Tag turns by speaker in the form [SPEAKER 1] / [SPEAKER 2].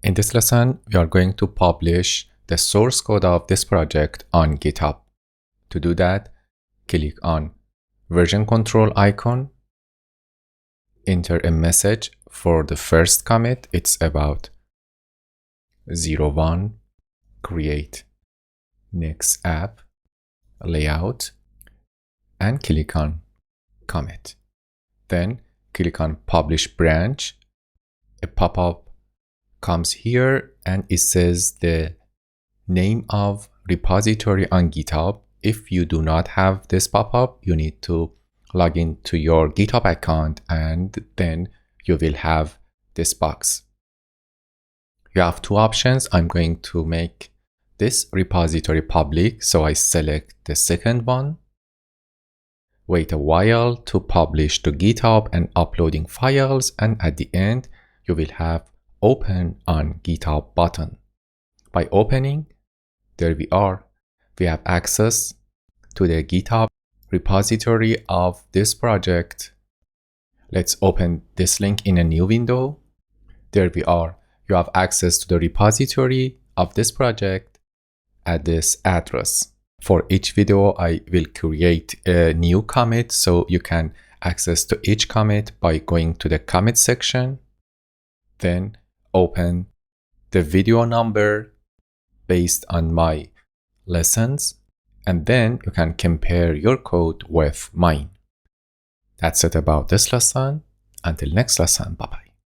[SPEAKER 1] In this lesson, we are going to publish the source code of this project on GitHub. To do that, click on version control icon, enter a message for the first commit. It's about 01, create next app, layout, and click on commit. Then click on publish branch. A pop-up comes here and it says the name of repository on GitHub. If you do not have this pop-up, you need to log into your GitHub account and then you will have this box. You have two options. I'm going to make this repository public, so I select the second one. Wait a while to publish to GitHub and uploading files, and at the end you will have open on GitHub button. By opening, there we are. We have access to the GitHub repository of this project. Let's open this link in a new window. There we are. You have access to the repository of this project at this address. For each video, I will create a new commit, so you can access to each commit by going to the commit section. Then open the video number based on my lessons, and then you can compare your code with mine. That's it about this lesson. Until next lesson, bye-bye.